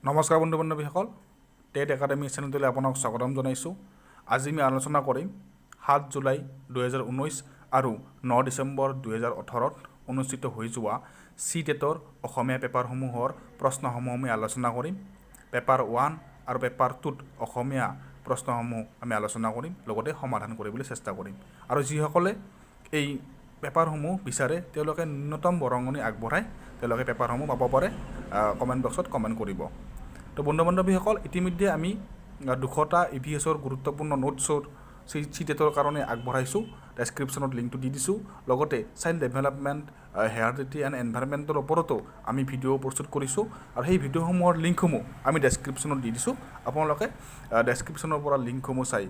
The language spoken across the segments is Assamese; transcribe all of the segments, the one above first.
নমস্কাৰ বন্ধু বান্ধৱীসকল, টেট একাডেমি চেনেলটোলৈ আপোনাক স্বাগতম জনাইছোঁ। আজি আমি আলোচনা কৰিম 7 জুলাই 2019 আৰু 9 ডিচেম্বৰ 2018 অনুষ্ঠিত হৈ যোৱা CTETৰ অসমীয়া পেপাৰসমূহৰ প্ৰশ্নসমূহ আমি আলোচনা কৰিম। পেপাৰ 1 আৰু পেপাৰ 2ত অসমীয়া প্ৰশ্নসমূহ আমি আলোচনা কৰিম, লগতে সমাধান কৰিবলৈ চেষ্টা কৰিম। আৰু যিসকলে এই পেপাৰসমূহ বিচাৰে তেওঁলোকে ন্যূনতম বৰঙণি আগবঢ়াই তেওঁলোকে পেপাৰসমূহ পাব পাৰে। কমেণ্ট বক্সত কমেণ্ট কৰিব। তো বন্ধু বান্ধৱীসকল, ইতিমধ্যে আমি 200টা EVSৰ গুৰুত্বপূৰ্ণ নোটছৰ CTETৰ কাৰণে আগবঢ়াইছোঁ। ডেছক্ৰিপশ্যনত লিংকটো দি দিছোঁ। লগতে চাইল্ড ডেভেলপমেণ্ট, হেৰিডিটি এণ্ড এনভাইৰনমেণ্টৰ ওপৰতো আমি ভিডিঅ' প্ৰস্তুত কৰিছোঁ আৰু সেই ভিডিঅ'সমূহৰ লিংকসমূহ আমি ডেছক্ৰিপশ্যনত দি দিছোঁ। আপোনালোকে ডেছক্ৰিপশ্যনৰ পৰা লিংকসমূহ চাই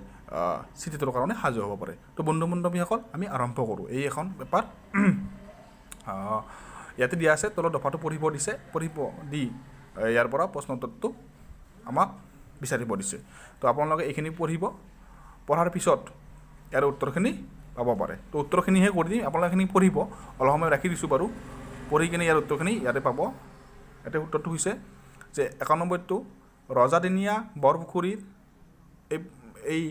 CTETৰ কাৰণে সাজু হ'ব পাৰে। তো বন্ধু বান্ধৱীসকল, আমি আৰম্ভ কৰোঁ। এই এখন পেপাৰ ইয়াতে দিয়া আছে, তলত দফাটো পঢ়িব দিছে, পঢ়িব দি ইয়াৰ পৰা প্ৰশ্ন উত্তৰটো আমাক বিচাৰিব দিছে। তো আপোনালোকে এইখিনি পঢ়িব, পঢ়াৰ পিছত ইয়াৰ উত্তৰখিনি পাব পাৰে। তো উত্তৰখিনিহে কৰি দিম, আপোনালোকে এইখিনি পঢ়িব, অলপ সময় ৰাখি দিছোঁ বাৰু। পঢ়ি কিনে ইয়াৰ উত্তৰখিনি ইয়াতে পাব। ইয়াতে উত্তৰটো হৈছে যে 91টো ৰজাদিনীয়া বৰপুখুৰীৰ এই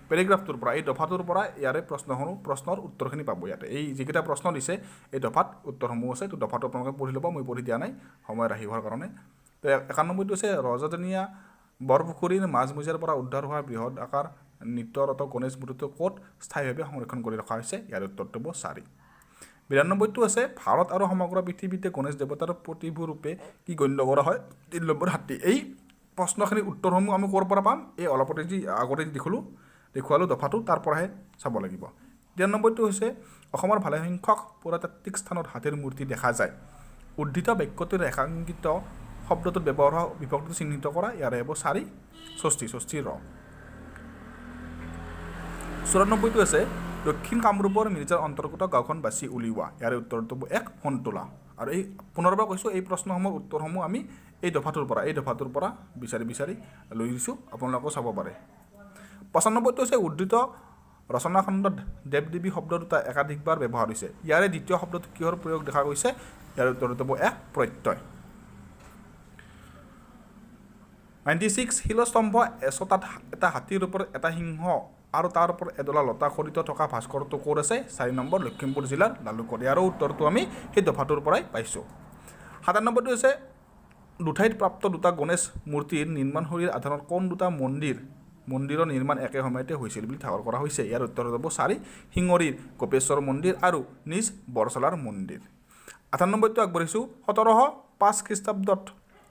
পেৰেগ্ৰাফটোৰ পৰা, এই দফাটোৰ পৰা ইয়াৰে প্ৰশ্নৰ উত্তৰখিনি পাব। ইয়াতে এই যিকেইটা প্ৰশ্ন দিছে এই দফাত উত্তৰসমূহ আছে। তো দফাটো আপোনালোকে পঢ়ি ল'ব, মই পঢ়ি দিয়া নাই সময় ৰাখি হোৱাৰ কাৰণে। তো 91টো হৈছে ৰজাদিনীয়া বৰপুখুৰীৰ মাজমজিয়াৰ পৰা উদ্ধাৰ হোৱা বৃহৎ আকাৰ নৃত্যৰত গণেশ মূৰ্তিটো ক'ত স্থায়ীভাৱে সংৰক্ষণ কৰি ৰখা হৈছে? ইয়াৰ উত্তৰটো হ'ব 4। 92টো আছে ভাৰত আৰু সমগ্ৰ পৃথিৱীতে গণেশ দেৱতাৰ প্ৰতিভূ ৰূপে কি গণ্য কৰা হয়? 3 নম্বৰ হাতী। এই প্ৰশ্নখিনিৰ উত্তৰসমূহ আমি ক'ৰ পৰা পাম? এই অলপতে যি আগতে দেখুৱালোঁ দফাটো, তাৰ পৰাহে চাব লাগিব। 93টো হৈছে অসমৰ ভালেসংখ্যক পুৰাতাত্ত্বিক স্থানত হাতীৰ মূৰ্তি দেখা যায়। উদ্ধৃত বাক্যটোৰ ৰেখাংকিত শব্দটোত ব্যৱহাৰ হোৱা বিভক্তিটো চিহ্নিত কৰা। ইয়াৰে হ'ব 4 ষষ্ঠী ৰ। 94টো আছে দক্ষিণ কামৰূপৰ মিৰ্জাৰ অন্তৰ্গত গাঁওখন বাছি উলিওৱা। ইয়াৰে উত্তৰটো হ'ব 1 সন্তোলা। আৰু এই পুনৰবাৰ কৈছোঁ, এই প্ৰশ্নসমূহৰ উত্তৰসমূহ আমি এই দফাটোৰ পৰা বিচাৰি লৈ দিছোঁ, আপোনালোকেও চাব পাৰে। 95টো হৈছে উদ্ধৃত ৰচনাখণ্ডত দেৱ দেৱী শব্দ দুটা একাধিকবাৰ ব্যৱহাৰ হৈছে। ইয়াৰে দ্বিতীয় শব্দটো কিহৰ প্ৰয়োগ দেখা গৈছে? ইয়াৰ উত্তৰটো হ'ব 1 প্ৰত্যয়। 96 শিলস্তম্ভ এচটাত এটা হাতীৰ ওপৰত এটা সিংহ আৰু তাৰ ওপৰত এডলা লতা খৰিত থকা ভাস্কৰটো ক'ত আছে? 4 নম্বৰ লখিমপুৰ জিলাৰ লালুকত। ইয়াৰো উত্তৰটো আমি সেই দফাটোৰ পৰাই পাইছোঁ। 97টো হৈছে দুঠাইত প্ৰাপ্ত দুটা গণেশ মূৰ্তিৰ নিৰ্মাণশৈলীৰ আধাৰত কোন দুটা মন্দিৰৰ নিৰ্মাণ একে সময়তে হৈছিল বুলি ঠাৱৰ কৰা হৈছে? ইয়াৰ উত্তৰ হ'ব 4 শিঙৰীৰ গোপেশ্বৰ মন্দিৰ আৰু নিজ বৰচলাৰ মন্দিৰ। 98টো আগবাঢ়িছোঁ। 1705 খ্ৰীষ্টাব্দত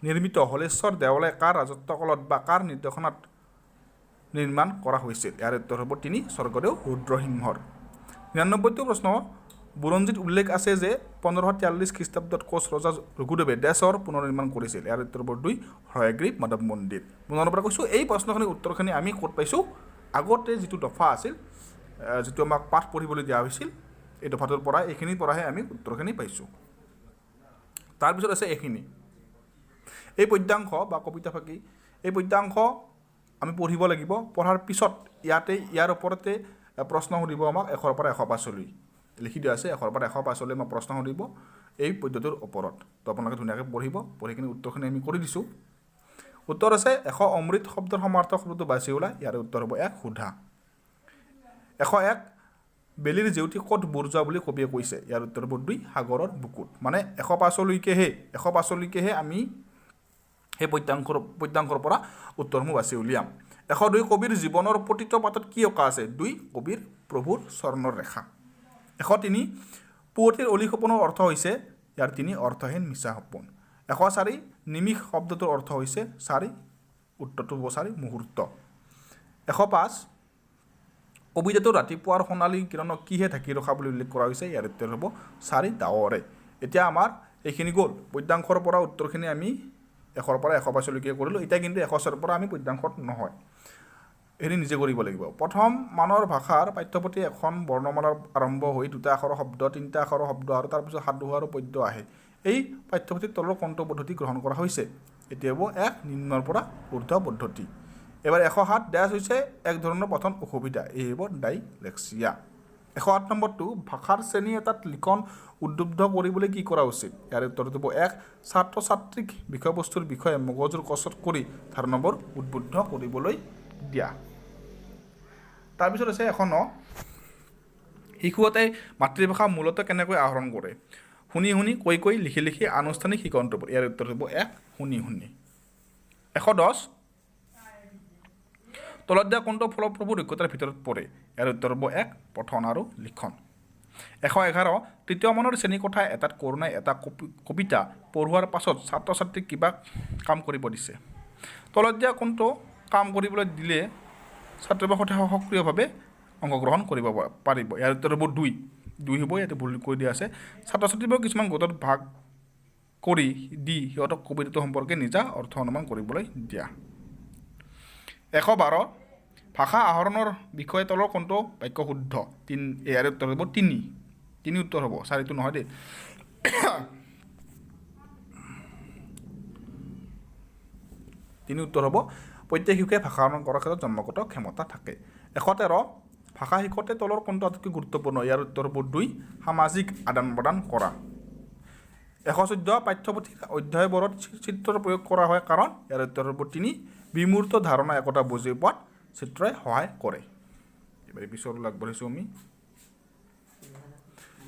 নিৰ্মিত হলেশ্বৰ দেৱালয় কাৰ ৰাজত্বকালত বা কাৰ নিৰ্দেশনাত নিৰ্মাণ কৰা হৈছিল? ইয়াৰ উত্তৰ হ'ব 3 স্বৰ্গদেউ ৰুদ্ৰসিংহৰ। 99টো প্ৰশ্ন বুৰঞ্জীত উল্লেখ আছে যে 1543 খ্ৰীষ্টাব্দত কোচ ৰজা ৰঘুদেৱে দেশৰ পুনৰ্নিৰ্মাণ কৰিছিল। ইয়াৰ উত্তৰ হ'ব 2 হয়গ্ৰীৱ মাধৱ মন্দিৰ। পুনৰ পৰা কৈছোঁ, এই প্ৰশ্নখিনিৰ উত্তৰখিনি আমি ক'ত পাইছোঁ? আগতে যিটো দফা আছিল, যিটো আমাক পাঠ পঢ়িবলৈ দিয়া হৈছিল, এই দফাটোৰ পৰা, এইখিনিৰ পৰাহে আমি উত্তৰখিনি পাইছোঁ। তাৰপিছত আছে এইখিনি, এই পদ্যাংশ বা কবিতা ফাঁকি, এই পদ্যাংশ আমি পঢ়িব লাগিব। পঢ়াৰ পিছত ইয়াৰ ওপৰতে প্ৰশ্ন সুধিব আমাক 100 পৰা 105লৈ লিখি দিয়া আছে। 100 পৰা 105লৈ আমাক প্ৰশ্ন সুধিব এই পদ্যটোৰ ওপৰত। তো আপোনালোকে ধুনীয়াকৈ পঢ়িব, পঢ়ি কিনে উত্তৰখিনি আমি কৰি দিছোঁ। উত্তৰ আছে 100 অমৃত শব্দৰ সমাৰ্থক শব্দটো বাছি ওলাই। ইয়াৰ উত্তৰ হ'ব 1 সুধা। 101 বেলিৰ জেউতি ক'ত বুৰ যোৱা বুলি কবিয়ে কৈছে? ইয়াৰ উত্তৰ হ'ব 2 সাগৰৰ বুকুত। মানে 105লৈকেহে আমি সেই পদ্যাংশৰ পৰা উত্তৰসমূহ বাছি উলিয়াম। 102 কবিৰ জীৱনৰ প্ৰতিটো পাতত কি অঁকা আছে? 2 কবিৰ প্ৰভুৰ চৰণৰ ৰেখা। 103 পুৱতিৰ অলি সপোনৰ অৰ্থ হৈছে? ইয়াৰ 3 অৰ্থহীন মিছা সপোন। 104 নিমিষ শব্দটোৰ অৰ্থ হৈছে? 4 উত্তৰটো হ'ব 4 মুহূৰ্ত। 105 কবিতাটোৰ ৰাতিপুৱাৰ সোণালী কিৰণক কিহে ঢাকি ৰখা বুলি উল্লেখ কৰা হৈছে? ইয়াৰ উত্তৰ হ'ব 4 ডাৱৰে। এতিয়া আমাৰ এইখিনি গ'ল, পদ্যাংশৰ পৰা উত্তৰখিনি আমি 100 পৰা 105লৈকে কৰিলোঁ। এতিয়া কিন্তু 104 পৰা আমি পদ্যাংশত নহয়, এইখিনি নিজে কৰিব লাগিব। প্ৰথম মানৰ ভাষাৰ পাঠ্যপুথি এখন বৰ্ণমালাৰ আৰম্ভ হৈ 2টা আখৰৰ শব্দ, 3টা আখৰৰ শব্দ আৰু তাৰপিছত সাধু আৰু পদ্য আহে। এই পাঠ্যপুথিৰ তলৰ কোনটো পদ্ধতি গ্ৰহণ কৰা হৈছে? এতিয়া হ'ব 1 নিম্নৰ পৰা ঊৰ্ধ্ব পদ্ধতি। এবাৰ 107 ডেছ হৈছে এক ধৰণৰ পঠন অসুবিধা। এই হ'ব ডাইলেক্সিয়া। 108 নম্বৰটো ভাষাৰ শ্ৰেণী এটাত লিখন উদ্বুদ্ধ কৰিবলৈ কি কৰা উচিত ইয়াৰ উত্তৰটো হ'ব 1 ছাত্ৰ ছাত্ৰীক বিষয়বস্তুৰ বিষয়ে মগজুৰ কচৰৎ কৰি ধাৰণাবোৰ উদ্বুদ্ধ কৰিবলৈ দিয়া তাৰপিছত আছে 109 শিশু এটাই মাতৃভাষা মূলতঃ কেনেকৈ আহৰণ কৰে শুনি শুনি কৈ কৈ লিখি লিখি আনুষ্ঠানিক শিকনটো ইয়াৰ উত্তৰ হ'ব 1 শুনি শুনি 110 তলত দিয়া কোনটো ফলপ্ৰসূ দক্ষতাৰ ভিতৰত পৰে ইয়াৰ উত্তৰ হ'ব 1 পঠন আৰু লিখন 111 তৃতীয় মানৰ শ্ৰেণীকোঠা এটাত কৰোণাই এটা কবিতা পঢ়োৱাৰ পাছত ছাত্ৰ ছাত্ৰীক কিবা কাম কৰিব দিছে তলত দিয়া কোনটো কাম কৰিবলৈ দিলে ছাত্ৰ বা সতে সক্ৰিয়ভাৱে অংশগ্ৰহণ কৰিব পাৰিব ইয়াৰ উত্তৰ হ'ব 2 হ'ব ইয়াতে ভুল কৰি দিয়া আছে ছাত্ৰ ছাত্ৰীবোৰ কিছুমান গোটত ভাগ কৰি দি সিহঁতক কবিতাটো সম্পৰ্কে নিজা অৰ্থ অনুমান কৰিবলৈ দিয়া 112 ভাষা আহৰণৰ বিষয়ে তলৰ কোনটো বাক্য শুদ্ধ ইয়াৰ উত্তৰ হ'ব 3 উত্তৰ হ'ব 4টো নহয় দেই 3 উত্তৰ হ'ব প্ৰত্যেক শিশুৱে ভাষা আহৰণ কৰাৰ ক্ষেত্ৰত জন্মগত ক্ষমতা থাকে 113 ভাষা শিকোঁতে তলৰ কোনটো আটাইতকৈ গুৰুত্বপূৰ্ণ ইয়াৰ উত্তৰ হ'ব 2 সামাজিক আদান প্ৰদান কৰা 114 পাঠ্যপুথিৰ অধ্যায়বোৰত চিত্ৰৰ প্ৰয়োগ কৰা হয় কাৰণ ইয়াৰ উত্তৰ হ'ব 3 বিমূৰ্ত ধাৰণা একতা বুজি পোৱাত চিত্ৰই সহায় কৰে এবাৰ পিছলৈ আগবাঢ়িছোঁ আমি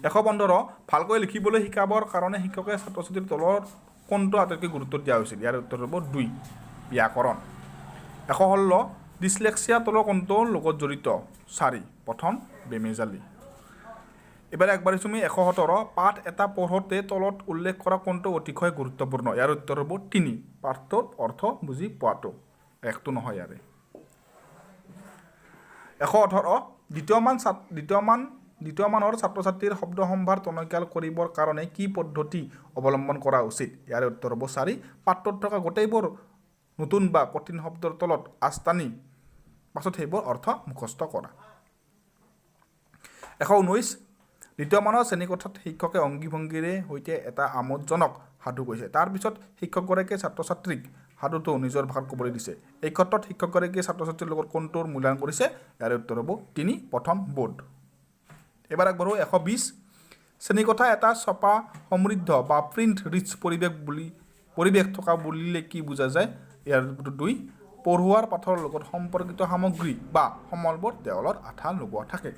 115 ভালকৈ লিখিবলৈ শিকাবৰ কাৰণে শিক্ষকে ছাত্ৰ ছাত্ৰীৰ তলৰ কোনটো আটাইতকৈ গুৰুত্ব দিয়া হৈছিল ইয়াৰ উত্তৰ হ'ব 2 ব্যাকৰণ 116 ডিসলেক্সিয়া তলৰ কোনটো লগত জড়িত 4 পঠন বেমেজালি এবাৰ আগবাঢ়িছোঁ আমি 117 পাঠ এটা পঢ়োঁতে তলত উল্লেখ কৰা কোনটো অতিশয় গুৰুত্বপূৰ্ণ ইয়াৰ উত্তৰ হ'ব 3 পাঠটোৰ অৰ্থ বুজি পোৱাটো একটো নহয় ইয়াৰে 118 দ্বিতীয় মানৰ ছাত্ৰ ছাত্ৰীৰ শব্দ সম্ভাৰ টনকিয়াল কৰিবৰ কাৰণে কি পদ্ধতি অৱলম্বন কৰা উচিত ইয়াৰ উত্তৰ হ'ব 4 পাঠটোত থকা গোটেইবোৰ নতুন বা কঠিন শব্দৰ তলত আস্তানি পাছত সেইবোৰ অৰ্থ মুখস্থ কৰা 119 দ্বিতীয় মানৰ শ্ৰেণীকোঠাত শিক্ষকে অংগী ভংগীৰে সৈতে এটা আমোদজনক সাধু কৈছে তাৰপিছত শিক্ষকগৰাকীয়ে ছাত্ৰ ছাত্ৰীক সাধুটো নিজৰ ভাষাত ক'বলৈ দিছে এই ক্ষেত্ৰত শিক্ষকগৰাকীয়ে ছাত্ৰ ছাত্ৰীৰ লগত কোনটোৰ মূল্যায়ন কৰিছে ইয়াৰ উত্তৰ হ'ব 3 প্ৰথম বোধ এবাৰ আগবাঢ়ো 120 শ্ৰেণীকোঠা এটা ছপা সমৃদ্ধ বা প্ৰিণ্ট ৰিচ পৰিৱেশ থকা বুলিলে কি বুজা যায় ইয়াৰ 2 পঢ়ুৱাৰ পাঠৰ লগত সম্পৰ্কিত সামগ্ৰী বা সমলবোৰ দেৱালত আঠা লগোৱা থাকে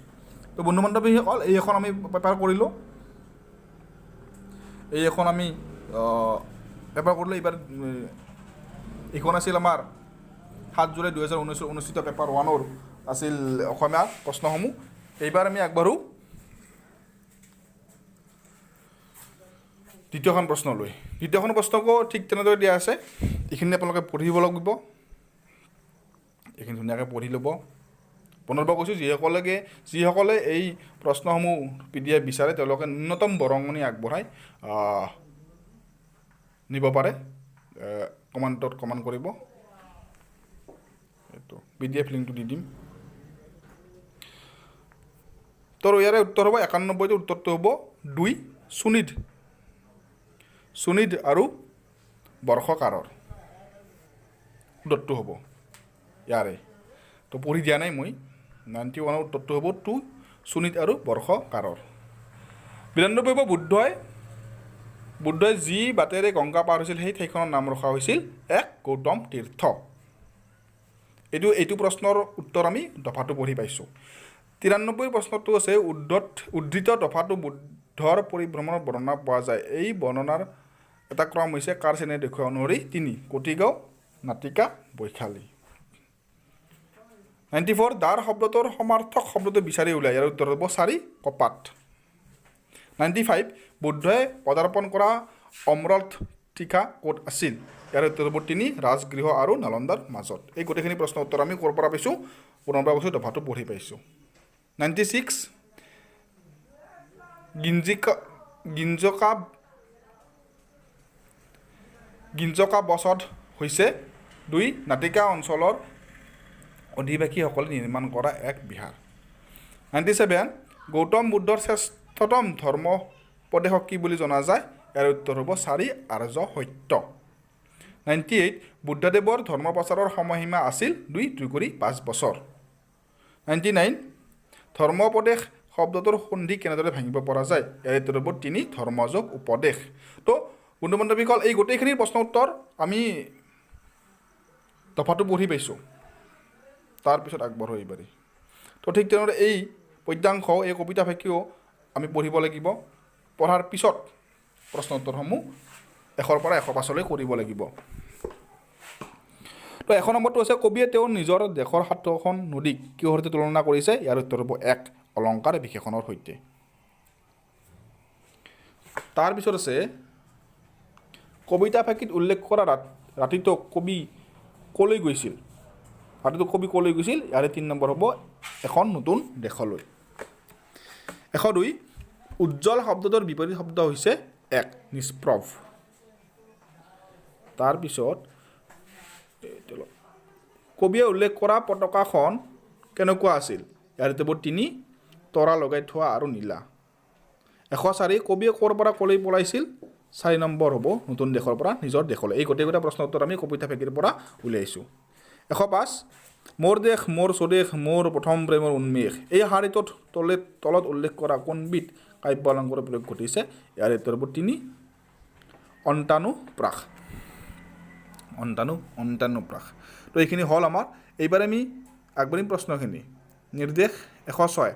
তো বন্ধু বান্ধৱীসকল এই এখন আমি পেপাৰ কৰিলোঁ এইবাৰ এইখন আছিল আমাৰ 7 জুলাই 2019 অনুষ্ঠিত পেপাৰ 1ৰ আছিল অসমীয়া প্ৰশ্নসমূহ এইবাৰ আমি আগবাঢ়োঁ দ্বিতীয়খন প্ৰশ্নলৈ দ্বিতীয়খন প্ৰশ্নকো ঠিক তেনেদৰে দিয়া আছে এইখিনি আপোনালোকে পঢ়িব লাগিব এইখিনি ধুনীয়াকৈ পঢ়ি ল'ব পুনৰবাৰ কৈছোঁ যিসকলে এই প্ৰশ্নসমূহ PDF বিচাৰে তেওঁলোকে ন্যূনতম বৰঙণি আগবঢ়াই নিব পাৰে কমেণ্টত কমেণ্ট কৰিব এইটো PDF লিংকটো দি দিম তো ইয়াৰে উত্তৰ হ'ব 91ৰ উত্তৰটো হ'ব 2 সুনিধ আৰু বৰ্ষকাৰৰ উত্তৰটো হ'ব ইয়াৰে তো পঢ়ি দিয়া নাই মই 91ৰ উত্তৰটো হ'ব 2 সুনিধ আৰু বৰ্ষকাৰৰ 92 হ'ব বুদ্ধই যি বাটেৰে গংগা পাৰ হৈছিল সেই ঠাইখনৰ নাম ৰখা হৈছিল 1 গৌতম তীৰ্থ এইটো প্ৰশ্নৰ উত্তৰ আমি দফাটো পঢ়ি পাইছোঁ 93 প্ৰশ্নটো আছে উদ্ধৃত দফাটো বুদ্ধৰ পৰিভ্ৰমণৰ বৰ্ণনা পোৱা যায় এই বৰ্ণনাৰ এটা ক্ৰম হৈছে কাৰ শ্ৰেণীৰ দেখুওৱা অনুসৰি 3 কটিগাঁও নাটিকা বৈশালী 94 দাৰ শব্দটোৰ সমাৰ্থক শব্দটো বিচাৰি উলিয়াই ইয়াৰ উত্তৰ হ'ব 4 কপাত 95 বুদ্ধই পদাৰ্পণ কৰা অমৰত তীখা ক'ত আছিল ইয়াৰ উত্তৰ হ'ব 3 ৰাজগৃহ আৰু নালন্দাৰ মাজত এই গোটেইখিনি প্ৰশ্নৰ উত্তৰ আমি ক'ৰ পৰা পাইছোঁ পুনৰবাৰ কৈছোঁ দফাটো পঢ়ি পাইছোঁ 96 গিঞ্জকা বচত হৈছে 2 নাটিকা অঞ্চলৰ অধিবাসীসকলে নিৰ্মাণ কৰা এক বিহাৰ 97 গৌতম বুদ্ধৰ শ্ৰেষ্ঠতম ধৰ্মোপদেশক কি বুলি জনা যায় ইয়াৰ উত্তৰ হ'ব 4 আৰ্য সত্য 98 বুদ্ধদেৱৰ ধৰ্ম প্ৰচাৰৰ সময়সীমা আছিল 2 5 বছৰ 99 ধৰ্মোপদেশ শব্দটোৰ সন্ধি কেনেদৰে ভাঙিব পৰা যায় ইয়াৰ উত্তৰ হ'ব ৩ ধৰ্মযোগ উপদেশ তো বন্ধু বান্ধৱীসকল এই গোটেইখিনি প্ৰশ্ন উত্তৰ আমি দফাটো পঢ়ি পাইছোঁ তাৰপিছত আগবঢ়ো এইবাৰে তো ঠিক তেনেদৰে এই পদ্যাংশ এই কবিতা ভাষীও আমি পঢ়িব লাগিব পঢ়াৰ পিছত প্ৰশ্ন উত্তৰসমূহ ১০০ৰ পৰা ১০৫লৈ কৰিব লাগিব তো ১ নম্বৰটো হৈছে কবিয়ে তেওঁৰ নিজৰ দেশৰ ৭খন নদীক কিহৰ সৈতে তুলনা কৰিছে ইয়াৰ উত্তৰ হ'ব ১ অলংকাৰ বিশেষণৰ সৈতে তাৰপিছত আছে কবিতা ফাঁকিত উল্লেখ কৰা ৰাতিটো কবি ক'লৈ গৈছিল ইয়াৰে ৩ নম্বৰ হ'ব এখন নতুন দেশলৈ ১০২ উজ্জ্বল শব্দটোৰ বিপৰীত শব্দ হৈছে ১ নিষ্প্ৰভ তাৰপিছত কবিয়ে উল্লেখ কৰা পতাকাখন কেনেকুৱা আছিল ইয়াৰ উত্তৰ হ'ব ৩ তৰা লগাই থোৱা আৰু নীলা ১০৪ কবিয়ে ক'ৰ পৰা ক'লৈ পলাইছিল ৪ নম্বৰ হ'ব নতুন দেশৰ পৰা নিজৰ দেশলৈ এই গোটেইকেইটা প্ৰশ্ন উত্তৰ আমি কবিতা ফাঁকিৰ পৰা উলিয়াইছোঁ ১০৫ মোৰ দেশ মোৰ স্বদেশ মোৰ প্ৰথম প্ৰেমৰ উন্মেষ এই শাৰীটোত তলত উল্লেখ কৰা কোনবিধ কাব্য অলংকাৰৰ প্ৰয়োগ ঘটিছে ইয়াৰ উত্তৰ হ'ব ৩ অন্তানুপ্ৰাস তো এইখিনি হ'ল আমাৰ এইবাৰ আমি আগবাঢ়িম প্ৰশ্নখিনি নিৰ্দেশ ১০৬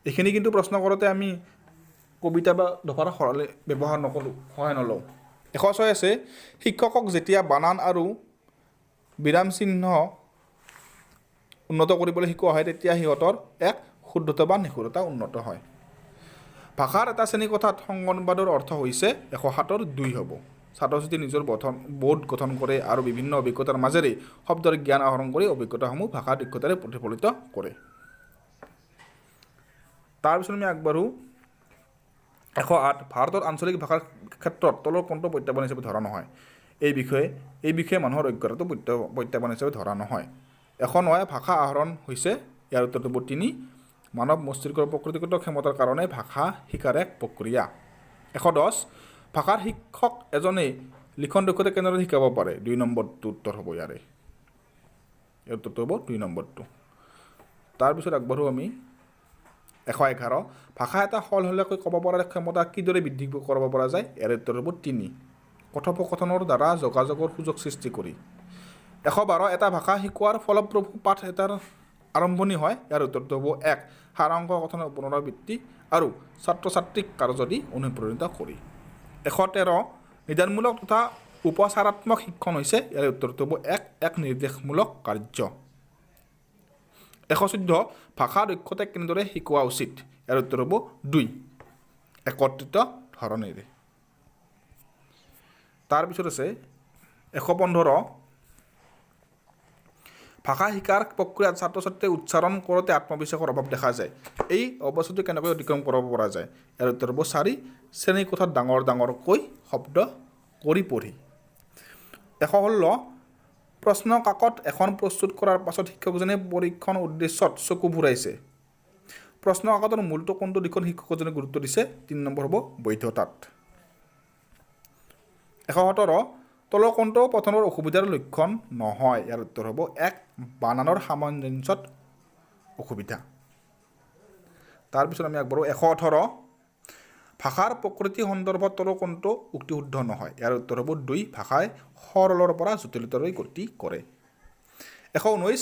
এইখিনি কিন্তু প্ৰশ্ন কৰোঁতে আমি কবিতা বা দফাৰ সৰলে ব্যৱহাৰ নকৰোঁ সহায় নলওঁ ১০৬ আছে শিক্ষকক যেতিয়া বানান আৰু বিৰাম চিহ্ন উন্নত কৰিবলৈ শিকোৱা হয় তেতিয়া সিহঁতৰ এক শুদ্ধতা বা নিখুঁততা উন্নত হয় ভাষাৰ এটা শ্ৰেণীকোঠাত সংবাদৰ অৰ্থ হৈছে ১০৭ৰ ২ হ'ব ছাত্ৰ ছাত্ৰীয়ে নিজৰ বোধ গঠন কৰে আৰু বিভিন্ন অভিজ্ঞতাৰ মাজেৰে শব্দৰ জ্ঞান আহৰণ কৰি অভিজ্ঞতাসমূহ ভাষা দক্ষতাৰে প্ৰতিফলিত কৰে তাৰপিছত আমি আগবাঢ়োঁ ১০৮ ভাৰতৰ আঞ্চলিক ভাষাৰ ক্ষেত্ৰত তলৰ কোনটো প্ৰত্যাহ্বান হিচাপে ধৰা নহয় এই বিষয়ে মানুহৰ অজ্ঞতাটো প্ৰত্যাহ্বান হিচাপে ধৰা নহয় ১০৯ ভাষা আহৰণ হৈছে ইয়াৰ উত্তৰটো হ'ব ৩ মানৱ মস্তিষ্কৰ প্ৰকৃতিগত ক্ষমতাৰ কাৰণে ভাষা শিকাৰ এক প্ৰক্ৰিয়া ১১০ ভাষাৰ শিক্ষক এজনে লিখন দক্ষতা কেনেদৰে শিকাব পাৰে ২ নম্বৰটো উত্তৰ হ'ব ইয়াৰ উত্তৰটো হ'ব ২ নম্বৰটো তাৰপিছত আগবাঢ়োঁ আমি ১১১ ভাষা এটা সলসলীয়াকৈ ক'ব পৰাৰ ক্ষমতা কিদৰে বৃদ্ধি কৰিব পৰা যায় ইয়াৰ উত্তৰ হ'ব ৩ কথোপকথনৰ দ্বাৰা যোগাযোগৰ সুযোগ সৃষ্টি কৰি ১১২ এটা ভাষা শিকোৱাৰ ফলপ্ৰসূ পাঠ এটাৰ আৰম্ভণি হয় ইয়াৰ উত্তৰটো হ'ব ১ সাৰাংশ কথনৰ পুনৰাবৃত্তি আৰু ছাত্ৰ ছাত্ৰীক কাৰ্য দি অনুপ্ৰাণিত কৰি ১১৩ নিদানমূলক তথা উপচাৰাত্মক শিক্ষণ হৈছে ইয়াৰ উত্তৰটো হ'ব ১ নিৰ্দেশমূলক কাৰ্য ১১৪ ভাষা দক্ষতা কেনেদৰে শিকোৱা উচিত ইয়াৰ উত্তৰ হ'ব ২ একত্ৰিত ধৰণেৰে তাৰপিছত আছে ১১৫ ভাষা শিকাৰ প্ৰক্ৰিয়াত ছাত্ৰ ছাত্ৰীয়ে উচ্চাৰণ কৰোঁতে আত্মবিশ্বাসৰ অভাৱ দেখা যায় এই অৱস্থাটো কেনেকৈ অতিক্ৰম কৰিব পৰা যায় ইয়াৰ উত্তৰ হ'ব ৪ শ্ৰেণীকোঠাত ডাঙৰকৈ শব্দ কৰি পঢ়ি ১১৬ প্ৰশ্ন কাকত এখন প্ৰস্তুত কৰাৰ পাছত শিক্ষকজনে পৰীক্ষণ উদ্দেশ্যত চকু ফুৰাইছে প্ৰশ্ন কাকতৰ মূলটো কোনটো দিশত শিক্ষকজনে গুৰুত্ব দিছে ৩ নম্বৰ হ'ব বৈধতাত ১১১৭ তলৰ কোনটো পঠনৰ অসুবিধাৰ লক্ষণ নহয় ইয়াৰ উত্তৰ হ'ব ১ বানানৰ সামঞ্জস্যত অসুবিধা তাৰপিছত আমি আগবাঢ়োঁ ১১৮ ভাষাৰ প্ৰকৃতি সন্দৰ্ভত তলৰ কোনটো উক্তি শুদ্ধ নহয় ইয়াৰ উত্তৰ হ'ব ২ ভাষাই সৰলৰ পৰা জটিলতালৈ গতি কৰে ১১৯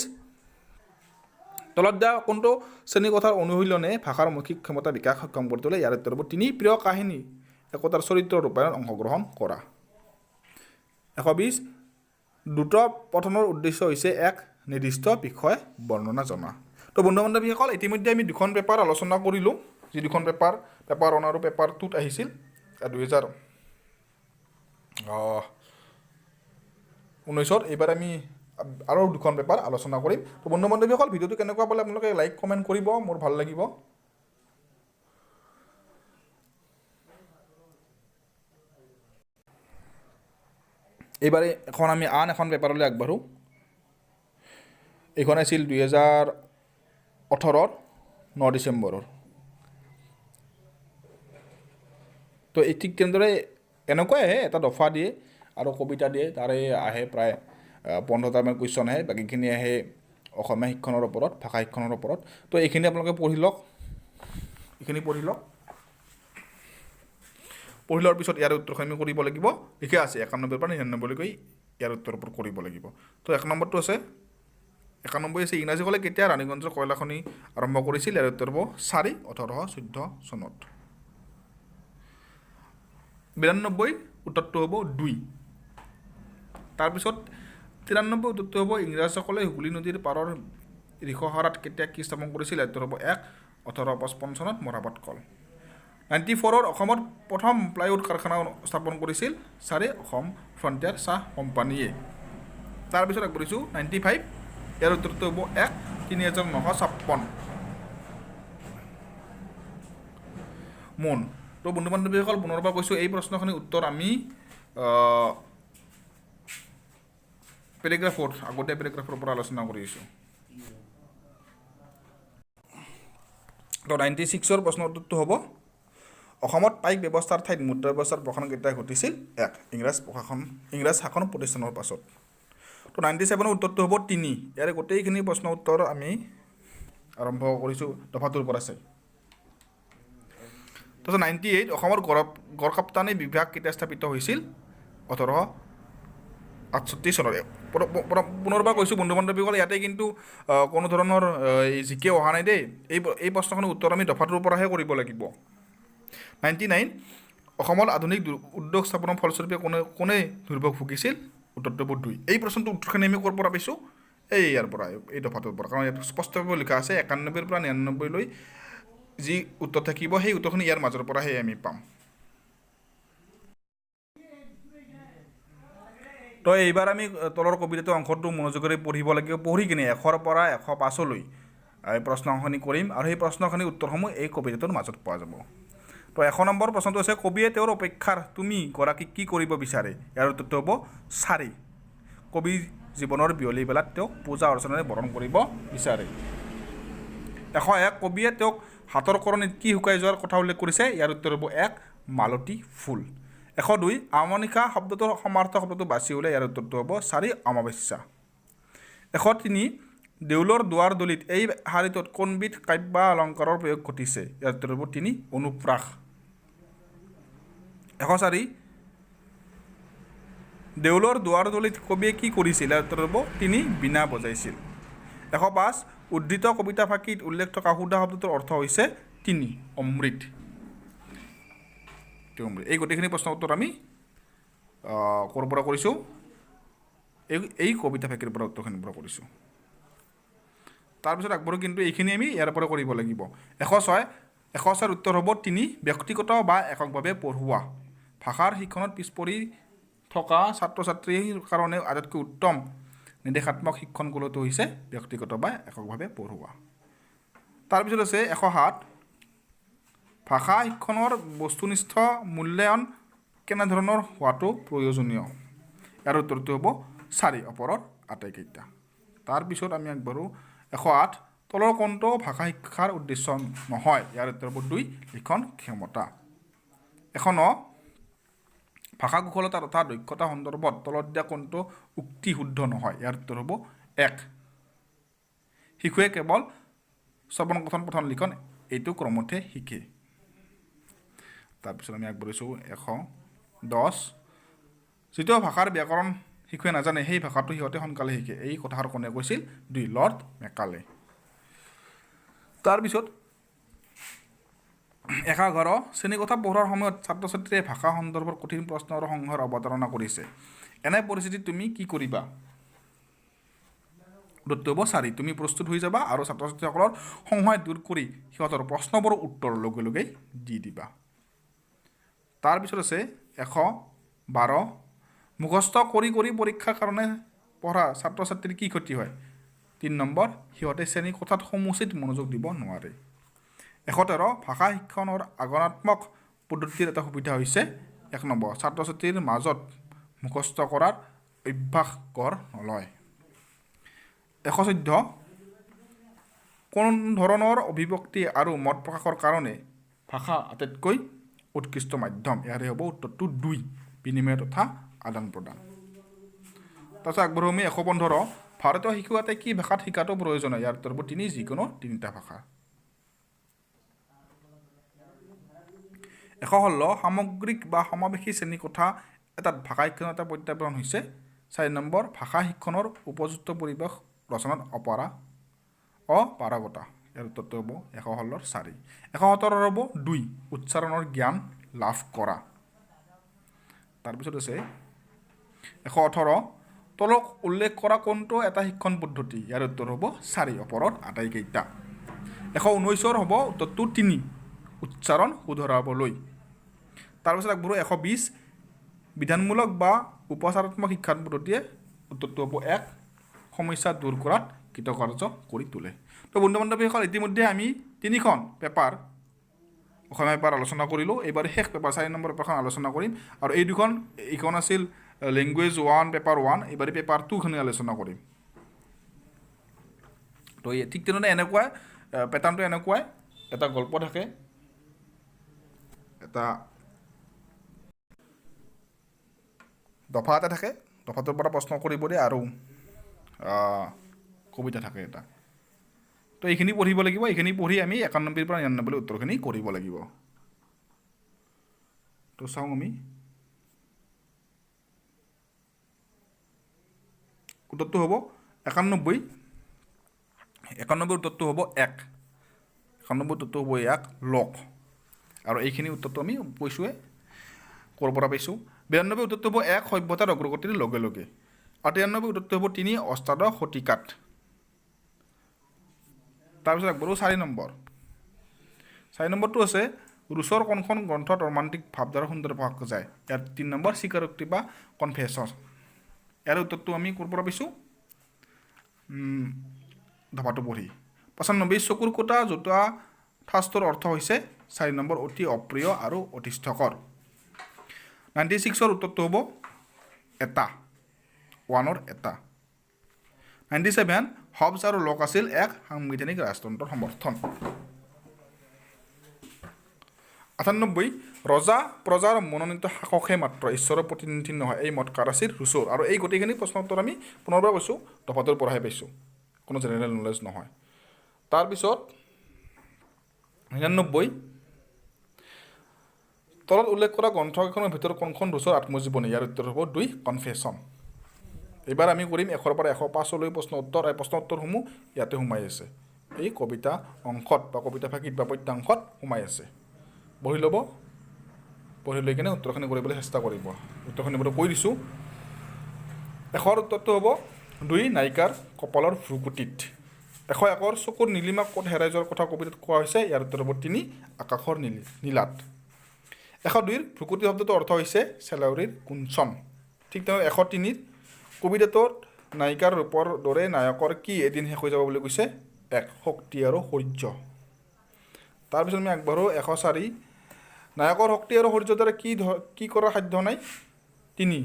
তলত দিয়া কোনটো শ্ৰেণীকোঠাৰ অনুশীলনে ভাষাৰ মৌখিক ক্ষমতা বিকাশ সক্ষম কৰি তোলে ইয়াৰ উত্তৰ হ'ব ৩ প্ৰিয় কাহিনী একতাৰ চৰিত্ৰ ৰূপায়ণ অংশগ্ৰহণ কৰা ১২০ দ্ৰুত পঠনৰ উদ্দেশ্য হৈছে এক নিৰ্দিষ্ট বিষয় বৰ্ণনা জনা তো বন্ধু বান্ধৱীসকল ইতিমধ্যে আমি দুখন পেপাৰ আলোচনা কৰিলোঁ যি দুখন পেপাৰ 1 আৰু পেপাৰ 2ত আহিছিল ২০১৯ত এইবাৰ আমি আৰু দুখন পেপাৰ আলোচনা কৰিম তো বন্ধু বান্ধৱীসকল ভিডিঅ'টো কেনেকুৱা পালে আপোনালোকে লাইক কমেণ্ট কৰিব মোৰ ভাল লাগিব এইবাৰে এখন আমি আন এখন পেপাৰলৈ আগবাঢ়োঁ এইখন আছিল ২০১৮ৰ ৯ ডিচেম্বৰৰ তো এই ঠিক তেনেদৰে এনেকুৱাই এটা দফা দিয়ে আৰু কবিতা দিয়ে তাৰে আহে প্ৰায় ১৫টামান কুৱেশ্যন আহে বাকীখিনি আহে অসমীয়া শিক্ষণৰ ওপৰত ভাষা শিক্ষণৰ ওপৰত তো এইখিনি আপোনালোকে পঢ়ি লওক এইখিনি পঢ়ি লওক পঢ়ি লোৱাৰ পিছত ইয়াৰ উত্তৰখন আমি কৰিব লাগিব লিখা আছে 91 পৰা 99 লৈকে ইয়াৰ উত্তৰ ওপৰত কৰিব লাগিব তো 1 নম্বৰটো আছে 91 আছে ইংৰাজী কলে কেতিয়া ৰাণীগঞ্জৰ কয়লা খনি আৰম্ভ কৰিছিল ইয়াৰ উত্তৰ হ'ব 4 1814 চনত 92 উত্তৰটো হ'ব 2 তাৰ পিছত 93 উত্তৰটো হ'ব ইংৰাজসকলে হুগলী নদীৰ পাৰৰ ৰিখহাৰাত কেতিয়া কি স্থাপন কৰিছিল উত্তৰ হ'ব 1 1855 চনত মৰাপাট কল 94 অসমত প্ৰথম প্লাইউড কাৰখানা স্থাপন কৰিছিল 4 অসম ফ্ৰণ্টিয়াৰ চাহ কোম্পানীয়ে তাৰ পিছত আগবঢ়িছোঁ 95 ইয়াৰ উত্তৰটো হ'ব 1 3956 মোন তো বন্ধু বান্ধৱীসকল পুনৰবাৰ কৈছোঁ এই প্ৰশ্নখনিৰ উত্তৰ আমি পেৰাগ্ৰাফৰ আগতে পেৰাগ্ৰাফৰ পৰা আলোচনা কৰিছোঁ তো 96ৰ প্ৰশ্ন উত্তৰটো হ'ব অসমত পাইক ব্যৱস্থাৰ ঠাইত মুদ্ৰা ব্যৱস্থাৰ প্ৰসাৰণ কেতিয়া ঘটিছিল 1 ইংৰাজ শাসন প্ৰতিষ্ঠানৰ পাছত তো 97ৰ উত্তৰটো হ'ব 3 ইয়াৰে গোটেইখিনি প্ৰশ্ন উত্তৰ আমি আৰম্ভ কৰিছোঁ দফাটোৰ পৰা চাই তো 98 অসমৰ গড়কাপ্তানি বিভাগ কেতিয়া স্থাপিত হৈছিল 1868 চনত পুনৰবাৰ কৈছোঁ বন্ধু বান্ধৱীসকল ইয়াতে কিন্তু কোনো ধৰণৰ জিকে অহা নাই দেই এই প্ৰশ্নখনৰ উত্তৰ আমি দফাটোৰ পৰাহে কৰিব লাগিব 99 অসমত আধুনিক উদ্যোগ স্থাপনৰ ফলস্বৰূপে কোনে দুৰ্ভোগ ভুগিছিল উত্তৰটো হ'ব 2 এই প্ৰশ্নটোৰ উত্তৰখিনি আমি ক'ৰ পৰা পাইছোঁ ইয়াৰ পৰা এই দফাটোৰ পৰা কাৰণ ইয়াত স্পষ্টভাৱে লিখা আছে 91 পৰা 99 লৈ যি উত্তৰ থাকিব সেই উত্তৰখিনি ইয়াৰ মাজৰ পৰাহে আমি পাম তো এইবাৰ আমি তলৰ কবিতাটো অংশটো মনোযোগেৰে পঢ়িব লাগিব পঢ়ি কিনে 100ৰ পৰা 105 লৈ এই প্ৰশ্নখিনি কৰিম আৰু সেই প্ৰশ্নখিনিৰ উত্তৰসমূহ এই কবিতাটোৰ মাজত পোৱা যাব তো 100 নম্বৰ প্ৰশ্নটো আছে কবিয়ে তেওঁৰ অপেক্ষাৰ তুমি গৰাকীক কি কৰিব বিচাৰে ইয়াৰ উত্তৰটো হ'ব 4 কবি জীৱনৰ বিয়লি বেলাত তেওঁক পূজা অৰ্চনাৰে বৰণ কৰিব বিচাৰে 101 কবিয়ে তেওঁক হাতৰ কৰণীত কি শুকাই যোৱাৰ কথা উল্লেখ কৰিছে ইয়াৰ উত্তৰ হ'ব 1 মালতী ফুল 102 আমনিশা শব্দটোৰ সমাৰ্থক শব্দটো বাছি উলিয়াই ইয়াৰ উত্তৰটো হ'ব 4 অমাৱস্যা 103 দেউলৰ দুৱাৰ দলিত এই শাৰীটোত কোনবিধ কাব্য অলংকাৰৰ প্ৰয়োগ ঘটিছে ইয়াৰ উত্তৰ হ'ব 3 অনুপ্ৰাস 104 দেউলৰ দুৱাৰ দলিত কবিয়ে কি কৰিছিল ইয়াৰ উত্তৰ হ'ব 3 বীণা বজাইছিল 105 উদ্ধৃত কবিতা ফাঁকিত উল্লেখ থকা সুধা শব্দটোৰ অৰ্থ হৈছে 3 অমৃত এই গোটেইখিনি প্ৰশ্ন উত্তৰ আমি ক'ৰ পৰা কৰিছোঁ এই কবিতা ফাঁকিৰ পৰা উত্তৰখিনিৰ পৰা কৰিছোঁ তাৰপিছত আগবাঢ়ো কিন্তু এইখিনি আমি ইয়াৰ পৰা কৰিব লাগিব 106 উত্তৰ হ'ব 3 ব্যক্তিগত বা এককভাৱে পঢ়োৱা ভাষাৰ শিক্ষণত পিছ পৰি থকা ছাত্ৰ ছাত্ৰীৰ কাৰণে আটাইতকৈ উত্তম নিৰ্দেশাত্মক শিক্ষণ কৌশলটো হৈছে ব্যক্তিগত বা এককভাৱে পঢ়োৱা তাৰপিছত আছে 107 ভাষা শিক্ষণৰ বস্তুনিষ্ঠ মূল্যায়ন কেনেধৰণৰ হোৱাটো প্ৰয়োজনীয় ইয়াৰ উত্তৰটো হ'ব 4 ওপৰৰ আটাইকেইটা তাৰপিছত আমি আগবাঢ়ো 108 তলৰ কোনটো ভাষা শিক্ষাৰ উদ্দেশ্য নহয় ইয়াৰ উত্তৰ হ'ব 2 লিখন ক্ষমতা 109 ভাষা কুশলতা তথা দক্ষতা সন্দৰ্ভত তলত দিয়া কোনটো উক্তি শুদ্ধ নহয় ইয়াৰ উত্তৰ হ'ব 1 শিশুৱে কেৱল শ্ৰৱণ কথন পঠন লিখন এইটো ক্ৰমতে শিকে তাৰপিছত আমি আগবাঢ়িছোঁ 110 যিটো ভাষাৰ ব্যাকৰণ শিশুৱে নাজানে সেই ভাষাটো সিহঁতে সোনকালে শিকে এই কথাষাৰ কোনে কৈছিল 2 লৰ্ড মেকালে তাৰপিছত 11 শ্ৰেণীকোঠা পঢ়াৰ সময়ত ছাত্ৰ ছাত্ৰীয়ে ভাষা সন্দৰ্ভত কঠিন প্ৰশ্ন আৰু সংশয়ৰ অৱতাৰণা কৰিছে এনে পৰিস্থিতিত তুমি কি কৰিবা উত্তৰটো হ'ব 4 তুমি প্ৰস্তুত হৈ যাবা আৰু ছাত্ৰ ছাত্ৰীসকলৰ সংশয় দূৰ কৰি সিহঁতৰ প্ৰশ্নবোৰৰ উত্তৰ লগে লগে দি দিবা তাৰপিছত আছে 112 মুখস্থ কৰি পৰীক্ষাৰ কাৰণে পঢ়া ছাত্ৰ ছাত্ৰীৰ কি ক্ষতি হয় 3 নম্বৰ সিহঁতে শ্ৰেণী কোঠাত সমুচিত মনোযোগ দিব নোৱাৰে 113 ভাষা শিক্ষণৰ আগুণাত্মক পদ্ধতিৰ এটা সুবিধা হৈছে 1 নম্বৰ ছাত্ৰ ছাত্ৰীৰ মাজত মুখস্থ কৰাৰ অভ্যাস গঢ় নলয় 114 কোন ধৰণৰ অভিব্যক্তি আৰু মত প্ৰকাশৰ কাৰণে ভাষা আটাইতকৈ উৎকৃষ্ট মাধ্যম ইয়াৰে হ'ব উত্তৰটো 2 বিনিময় তথা আদান প্ৰদান তাৰপিছত আগবাঢ়ো আমি 115 ভাৰতীয় শিশু এটাই কি ভাষাত শিকাটো প্ৰয়োজন ইয়াৰ উত্তৰ হ'ব 3 যিকোনো 3টা ভাষা 116 সামগ্ৰিক বা সমাৱেশী শ্ৰেণীকোঠা এটাত ভাষা শিক্ষণৰ এটা প্ৰত্যাহ্বান হৈছে 4 নম্বৰ ভাষা শিক্ষণৰ উপযুক্ত পৰিৱেশ ৰচনাত অপাৰগতা ইয়াৰ উত্তৰটো হ'ব 116 4 117 হ'ব 2 উচ্চাৰণৰ জ্ঞান লাভ কৰা তাৰপিছত আছে 118 তলক উল্লেখ কৰা কোনটো এটা শিক্ষণ পদ্ধতি ইয়াৰ উত্তৰ হ'ব 4 ওপৰত আটাইকেইটা 119 হ'ব উত্তৰটো 3 উচ্চাৰণ শুধৰাবলৈ তাৰপিছত আগবঢ়ো 120 বিধানমূলক বা উপচাৰাত্মক শিক্ষাৰ পদ্ধতিয়ে উত্তৰটো হ'ব 1 সমস্যা দূৰ কৰাত কৃতকাৰ্য কৰি তোলে তো বন্ধু বান্ধৱীসকল ইতিমধ্যে আমি তিনিখন পেপাৰ অসমীয়া পেপাৰ আলোচনা কৰিলোঁ এইবাৰ শেষ পেপাৰ 4 নম্বৰ পেপাৰখন আলোচনা কৰিম আৰু এইখন আছিল লেংগুৱেজ 1 পেপাৰ 1 এইবাৰ পেপাৰ 2 খন আলোচনা কৰিম তো ঠিক তেনেদৰে এনেকুৱা পেটাৰ্ণটো এনেকুৱাই এটা গল্প থাকে এটা দফা এটা থাকে দফাটোৰ পৰা প্ৰশ্ন কৰিব দিয়ে আৰু কবিতা থাকে এটা তো এইখিনি পঢ়িব লাগিব এইখিনি পঢ়ি আমি 91 পৰা 99 উত্তৰখিনি কৰিব লাগিব তো চাওঁ আমি উত্তৰটো হ'ব 91 উত্তৰটো হ'ব 1 91 উত্তৰটো হ'ব 1 লক আৰু এইখিনি উত্তৰটো আমি কৈছোঁৱে ক'ৰ পৰা পাইছোঁ 92 উত্তৰটো হ'ব 1 সভ্যতাৰ অগ্ৰগতিৰ লগে লগে আৰু 93 উত্তৰটো হ'ব 3 অষ্টাদশ শতিকাত তাৰপিছত আগবঢ়ো 4 নম্বৰটো আছে ৰুছৰ কোনখন গ্ৰন্থত ৰোমান্টিক ভাৱধাৰা সুন্দৰ প্ৰকাশ কৰা যায় ইয়াত 3 নম্বৰ স্বীকাৰোক্তি বা কনফেছন ইয়াৰ উত্তৰটো আমি ক'ৰ পৰা পাইছোঁ দফাটো পঢ়ি 95 চকুৰ কোটা জোতা ঠাচটোৰ অৰ্থ হৈছে 4 নম্বৰ অতি অপ্ৰিয় আৰু অতিষ্ঠকৰ 96 উত্তৰটো হ'ব এটা 1 এটা 97 হবছ আৰু লক আছিল এক সাংবিধানিক ৰাজতন্ত্ৰৰ সমৰ্থন 98 ৰজা প্ৰজাৰ মনোনীত শাসকহে মাত্ৰ ঈশ্বৰৰ প্ৰতিনিধি নহয় এই মত কাৰ আছিল ৰুছৰ আৰু এই গোটেইখিনি প্ৰশ্ন উত্তৰ আমি পুনৰবাৰ পাইছোঁ দফাটোৰ পৰাহে পাইছোঁ কোনো জেনেৰেল নলেজ নহয় তাৰপিছত 99 তলত উল্লেখ কৰা গ্ৰন্থকেইখনৰ ভিতৰত কোনখন ৰুছৰ আত্মজীৱনী ইয়াৰ উত্তৰ হ'ব 2 কনফেছন এইবাৰ আমি কৰিম 100 পৰা 105 প্ৰশ্ন উত্তৰ এই প্ৰশ্ন উত্তৰসমূহ ইয়াতে সোমাই আছে এই কবিতা অংশত বা কবিতা ভাগিত বা পদ্যাংশত সোমাই আছে বহি ল'ব পঢ়ি লৈ কিনে উত্তৰখিনি কৰিবলৈ চেষ্টা কৰিব উত্তৰখিনি মই কৈ দিছোঁ 100 উত্তৰটো হ'ব 2 নায়িকাৰ কপালৰ ভ্ৰুকুটিত 101 চকুৰ নীলিমা ক'ত হেৰাই যোৱাৰ কথা কবিতাত কোৱা হৈছে ইয়াৰ উত্তৰ হ'ব 3 আকাশৰ নীলাত 102 ভ্ৰুকুটি শব্দটোৰ অৰ্থ হৈছে চেলাউৰীৰ কুঞ্চন ঠিক তেনেদৰে 103 কবিতাটোত নায়িকাৰ ৰূপৰ দৰে নায়কৰ কি এদিন শেষ হৈ যাব বুলি কৈছে 1 শক্তি আৰু শৌৰ্য তাৰপিছত আমি আগবাঢ়ো 104 নায়কৰ শক্তি আৰু শৌৰ্যৰ দ্বাৰা কি কৰাৰ সাধ্য নাই 3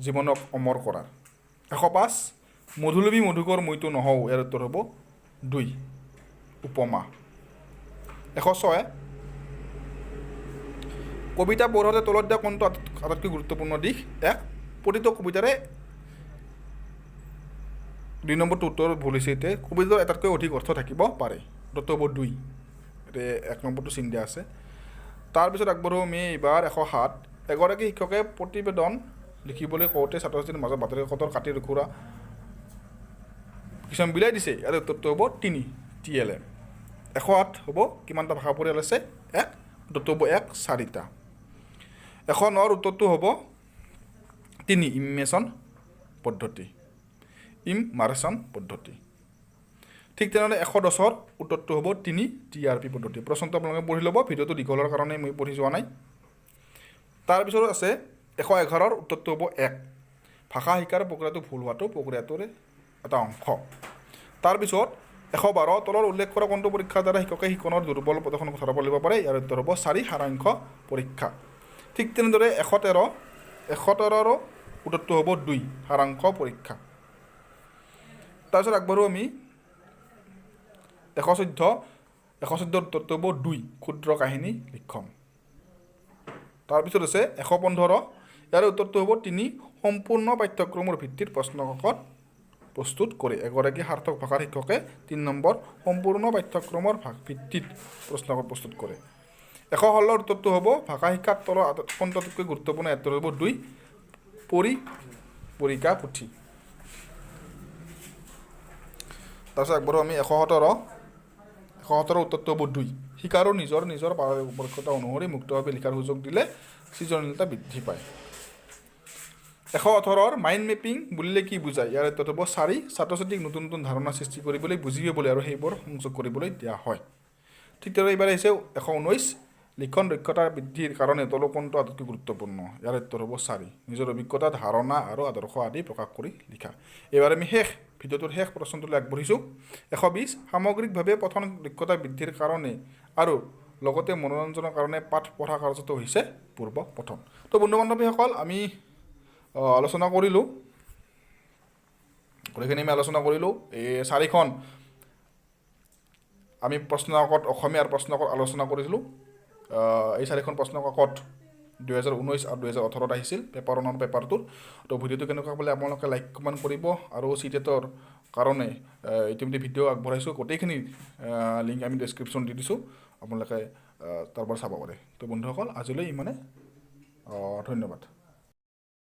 জীৱনক অমৰ কৰাৰ 105 মধুলবী মধুকৰ মইতো নহওঁ ইয়াৰ উত্তৰ হ'ব 2 উপমা 106 কবিতা পঢ়োঁতে তলত দিয়া কোনটো আটাইতকৈ গুৰুত্বপূৰ্ণ দিশ 1 প্ৰতিটো কবিতাৰে 2 নম্বৰটো উত্তৰ ভুল হৈছে এতিয়া কবিতাৰ এটাতকৈ অধিক অৰ্থ থাকিব পাৰে উত্তৰটো হ'ব 2 এতিয়া 1 নম্বৰটো চিন দিয়া আছে তাৰপিছত আগবাঢ়ো আমি এইবাৰ 107 এগৰাকী শিক্ষকে প্ৰতিবেদন লিখিবলৈ কওঁতে ছাত্ৰ ছাত্ৰীৰ মাজত বাতৰি কাকতৰ কাটি ৰখুৰা কিছুমান বিলাই দিছে ইয়াৰ উত্তৰটো হ'ব 3 TLM 108 হ'ব কিমানটা ভাষা পৰিয়াল আছে 1 উত্তৰটো হ'ব 1 4টা 109 উত্তৰটো হ'ব 3 ইমেশ্যন পদ্ধতি ইমাৰ্চন পদ্ধতি ঠিক তেনেদৰে 110 উত্তৰটো হ'ব 3 TRP পদ্ধতি প্ৰশ্নটো আপোনালোকে পঢ়ি ল'ব ভিডিঅ'টো দীঘলৰ কাৰণে মই পঢ়ি যোৱা নাই তাৰপিছত আছে 111 উত্তৰটো হ'ব 1 ভাষা শিকাৰ প্ৰক্ৰিয়াটো ভুল হোৱাটো প্ৰক্ৰিয়াটোৰে এটা অংশ তাৰপিছত 112 তলৰ উল্লেখ কৰা কোনটো পৰীক্ষাৰ দ্বাৰা শিক্ষকে শিক্ষণৰ দুৰ্বল প্ৰদৰ্শন কথা পাতিব পাৰে ইয়াৰ উত্তৰ হ'ব 4 সাৰাংশ পৰীক্ষা ঠিক তেনেদৰে 113 উত্তৰটো হ'ব 2 সাৰাংশ পৰীক্ষা তাৰপিছত আগবাঢ়ো আমি 114 উত্তৰটো হ'ব 2 ক্ষুদ্ৰ কাহিনী লিখন তাৰপিছত আছে 115 ইয়াৰ উত্তৰটো হ'ব 3 সম্পূৰ্ণ পাঠ্যক্ৰমৰ ভিত্তিত প্ৰশ্নকাকত প্ৰস্তুত কৰে এগৰাকী সাৰ্থক ভাষাৰ শিক্ষকে 3 নম্বৰ সম্পূৰ্ণ পাঠ্যক্ৰমৰ ভিত্তিত প্ৰশ্নকাকত প্ৰস্তুত কৰে 116 উত্তৰটো হ'ব ভাষা শিক্ষাৰ তলৰ কোনটোতকৈ গুৰুত্বপূৰ্ণ উত্তৰ হ'ব 2 পৰীক্ষা পুথি তাৰপিছত একবাৰ আমি 117 উত্তৰটো হ'ব 2 শিকাৰু নিজৰ পাৰদৰ্শিতা অনুসৰি মুক্তভাৱে লিখাৰ সুযোগ দিলে সৃজনশীলতা বৃদ্ধি পায় 118 মাইণ্ড মেপিং বুলিলে কি বুজায় ইয়াৰ উত্তৰ হ'ব 4 ছাত্ৰ ছাত্ৰীক নতুন ধাৰণা সৃষ্টি কৰিবলৈ বুজিবলৈ আৰু সেইবোৰ সংযোগ কৰিবলৈ দিয়া হয় ঠিক তেনেদৰে এইবাৰ আহিছে 119 লিখন দক্ষতা বৃদ্ধিৰ কাৰণে তলৰ কোনটো আটাইতকৈ গুৰুত্বপূৰ্ণ ইয়াৰ উত্তৰ হ'ব 4 নিজৰ অভিজ্ঞতা ধাৰণা আৰু আদৰ্শ আদি প্ৰকাশ কৰি লিখা এইবাৰ আমি ভিডিঅ'টোৰ শেষ প্ৰশ্নটোলৈ আগবাঢ়িছোঁ 120 সামগ্ৰিকভাৱে পঠন দক্ষতা বৃদ্ধিৰ কাৰণে আৰু লগতে মনোৰঞ্জনৰ কাৰণে পাঠ পঢ়া কাৰ্যটো হৈছে পূৰ্ব পঠন তো বন্ধু বান্ধৱীসকল আমি আলোচনা কৰিলোঁ গোটেইখিনি আমি আলোচনা কৰিলোঁ এই 4খন আমি প্ৰশ্নকাকত অসমীয়াৰ প্ৰশ্নকাকত আলোচনা কৰিছিলোঁ এই 4খন প্ৰশ্নকাকত 2019 আৰু 2018 আহিছিল পেপাৰ 1 পেপাৰটোৰ তো ভিডিঅ'টো কেনেকুৱা পালে আপোনালোকে লাইক কমেণ্ট কৰিব আৰু CTETৰ কাৰণে ইতিমধ্যে ভিডিঅ' আগবঢ়াইছোঁ গোটেইখিনি লিংক আমি ডেছক্ৰিপশ্যন দি দিছোঁ আপোনালোকে তাৰ পৰা চাব পাৰে তো বন্ধুসকল আজিলৈ ইমানে ধন্যবাদ